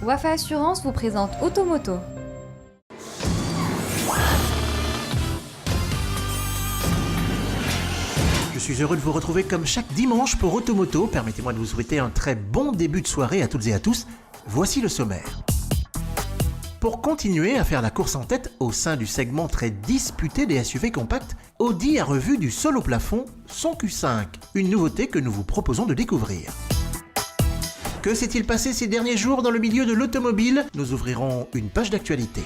Wafa Assurance vous présente Automoto. Je suis heureux de vous retrouver comme chaque dimanche pour Automoto. Permettez-moi de vous souhaiter un très bon début de soirée à toutes et à tous. Voici le sommaire. Pour continuer à faire la course en tête au sein du segment très disputé des SUV compacts, Audi a revu du sol au plafond son Q5, une nouveauté que nous vous proposons de découvrir. Que s'est-il passé ces derniers jours dans le milieu de l'automobile? Nous ouvrirons une page d'actualité.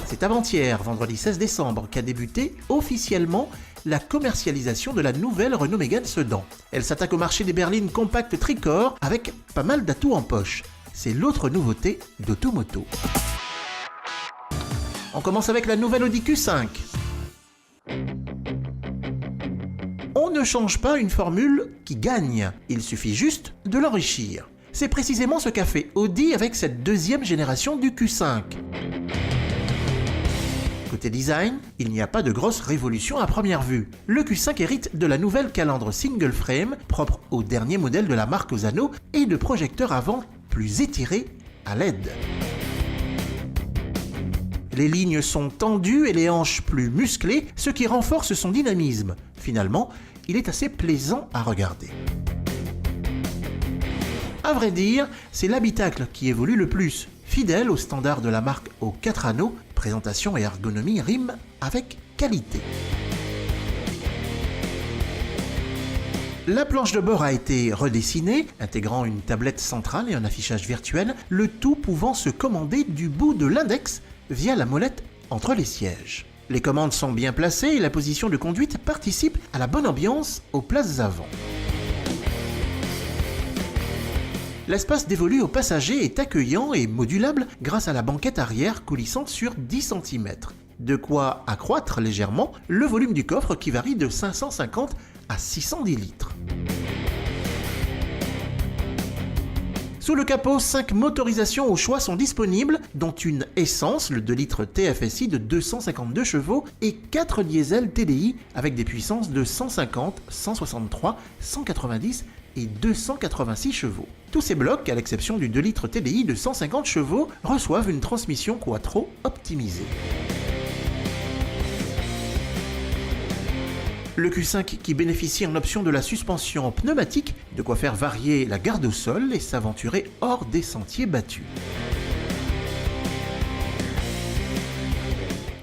C'est avant-hier, vendredi 16 décembre, qu'a débuté officiellement la commercialisation de la nouvelle Renault Mégane Sedan. Elle s'attaque au marché des berlines compactes tricorps avec pas mal d'atouts en poche. C'est l'autre nouveauté d'Automoto. On commence avec la nouvelle Audi Q5. On ne change pas une formule qui gagne, il suffit juste de l'enrichir. C'est précisément ce qu'a fait Audi avec cette deuxième génération du Q5. Côté design, il n'y a pas de grosse révolution à première vue. Le Q5 hérite de la nouvelle calandre single frame, propre au dernier modèle de la marque aux anneaux, et de projecteurs avant plus étirés à LED. Les lignes sont tendues et les hanches plus musclées, ce qui renforce son dynamisme. Finalement, il est assez plaisant à regarder. À vrai dire, c'est l'habitacle qui évolue le plus. Fidèle au standard de la marque aux 4 anneaux, présentation et ergonomie riment avec qualité. La planche de bord a été redessinée, intégrant une tablette centrale et un affichage virtuel, le tout pouvant se commander du bout de l'index via la molette entre les sièges. Les commandes sont bien placées et la position de conduite participe à la bonne ambiance aux places avant. L'espace dévolu aux passagers est accueillant et modulable grâce à la banquette arrière coulissant sur 10 cm. De quoi accroître légèrement le volume du coffre qui varie de 550 à 610 litres. Sous le capot, 5 motorisations au choix sont disponibles, dont une essence, le 2 litres TFSI de 252 chevaux, et 4 diesels TDI avec des puissances de 150, 163, 190 et 286 chevaux. Tous ces blocs, à l'exception du 2 litres TDI de 150 chevaux, reçoivent une transmission Quattro optimisée. Le Q5 qui bénéficie en option de la suspension pneumatique, de quoi faire varier la garde au sol et s'aventurer hors des sentiers battus.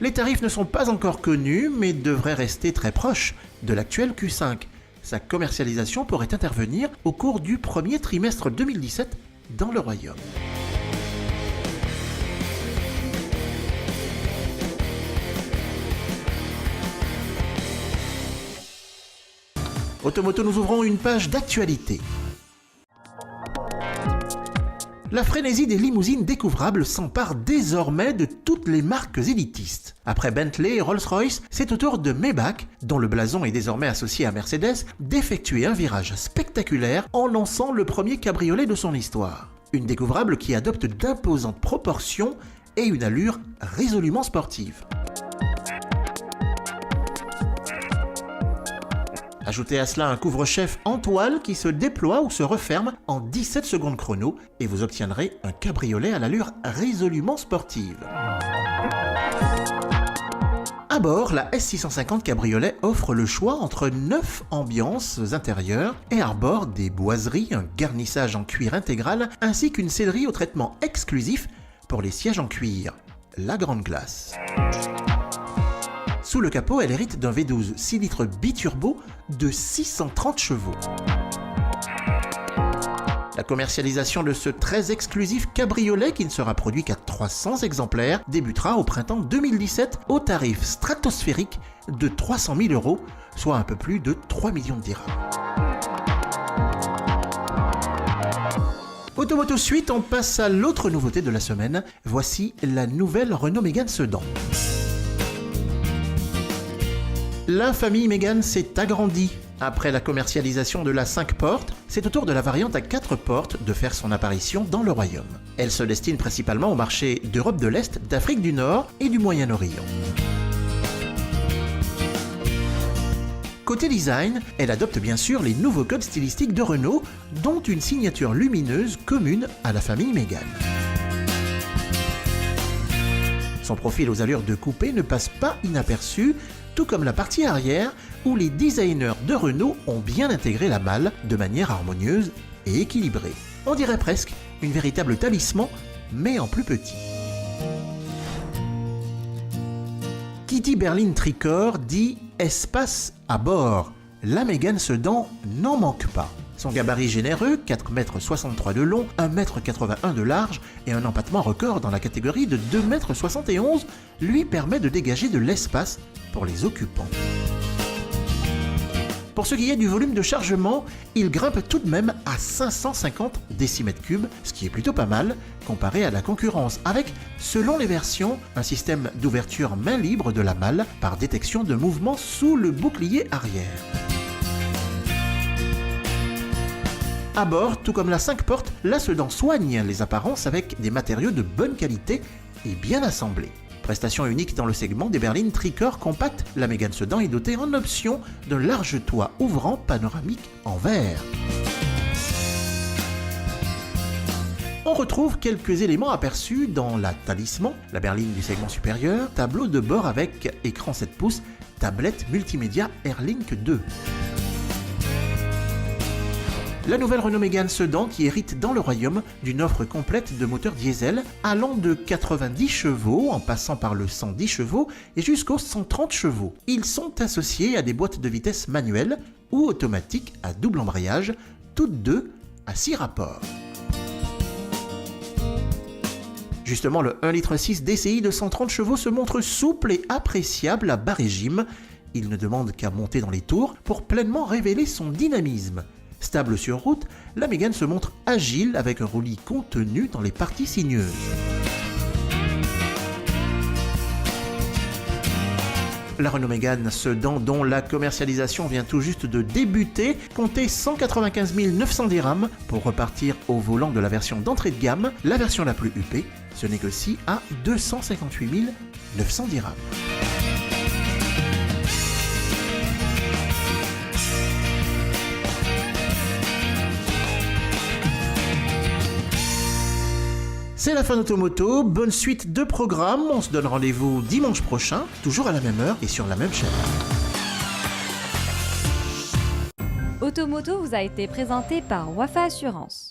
Les tarifs ne sont pas encore connus, mais devraient rester très proches de l'actuel Q5. Sa commercialisation pourrait intervenir au cours du premier trimestre 2017 dans le Royaume. Automoto, nous ouvrons une page d'actualité. La frénésie des limousines découvrables s'empare désormais de toutes les marques élitistes. Après Bentley et Rolls-Royce, c'est au tour de Maybach, dont le blason est désormais associé à Mercedes, d'effectuer un virage spectaculaire en lançant le premier cabriolet de son histoire. Une découvrable qui adopte d'imposantes proportions et une allure résolument sportive. Ajoutez à cela un couvre-chef en toile qui se déploie ou se referme en 17 secondes chrono et vous obtiendrez un cabriolet à l'allure résolument sportive. À bord, la S650 Cabriolet offre le choix entre 9 ambiances intérieures et arbore des boiseries, un garnissage en cuir intégral ainsi qu'une sellerie au traitement exclusif pour les sièges en cuir. La grande classe. Sous le capot, elle hérite d'un V12 6 litres biturbo de 630 chevaux. La commercialisation de ce très exclusif cabriolet, qui ne sera produit qu'à 300 exemplaires, débutera au printemps 2017 au tarif stratosphérique de 300 000 €, soit un peu plus de 3 millions de dirhams. Automoto Suite, on passe à l'autre nouveauté de la semaine. Voici la nouvelle Renault Mégane Sedan. La famille Mégane s'est agrandie. Après la commercialisation de la 5 portes, c'est au tour de la variante à 4 portes de faire son apparition dans le Royaume. Elle se destine principalement au marché d'Europe de l'Est, d'Afrique du Nord et du Moyen-Orient. Côté design, elle adopte bien sûr les nouveaux codes stylistiques de Renault, dont une signature lumineuse commune à la famille Mégane. Son profil aux allures de coupé ne passe pas inaperçu, tout comme la partie arrière où les designers de Renault ont bien intégré la malle de manière harmonieuse et équilibrée. On dirait presque une véritable talisman, mais en plus petit. Qui dit berline tricorps dit espace à bord. La Mégane Sedan n'en manque pas. Son gabarit généreux, 4,63 m de long, 1,81 m de large et un empattement record dans la catégorie de 2,71 m, lui permet de dégager de l'espace pour les occupants. Pour ce qui est du volume de chargement, il grimpe tout de même à 550 décimètres cubes, ce qui est plutôt pas mal comparé à la concurrence, avec, selon les versions, un système d'ouverture main libre de la malle par détection de mouvement sous le bouclier arrière. À bord, tout comme la 5 portes, la Sedan soigne les apparences avec des matériaux de bonne qualité et bien assemblés. Prestation unique dans le segment des berlines tricorps compactes, la Mégane Sedan est dotée en option d'un large toit ouvrant panoramique en verre. On retrouve quelques éléments aperçus dans la Talisman, la berline du segment supérieur, tableau de bord avec écran 7 pouces, tablette multimédia Airlink 2. La nouvelle Renault Mégane Sedan qui hérite dans le royaume d'une offre complète de moteurs diesel allant de 90 chevaux en passant par le 110 chevaux et jusqu'aux 130 chevaux. Ils sont associés à des boîtes de vitesse manuelles ou automatiques à double embrayage, toutes deux à 6 rapports. Justement, le 1,6 litre DCI de 130 chevaux se montre souple et appréciable à bas régime. Il ne demande qu'à monter dans les tours pour pleinement révéler son dynamisme. Stable sur route, la Mégane se montre agile avec un roulis contenu dans les parties sinueuses. La Renault Mégane Sedan, dont la commercialisation vient tout juste de débuter, comptait 195 900 dirhams pour repartir au volant de la version d'entrée de gamme. La version la plus huppée se négocie à 258 900 dirhams. C'est la fin d'Automoto, bonne suite de programmes, on se donne rendez-vous dimanche prochain, toujours à la même heure et sur la même chaîne. Automoto vous a été présenté par Wafa Assurance.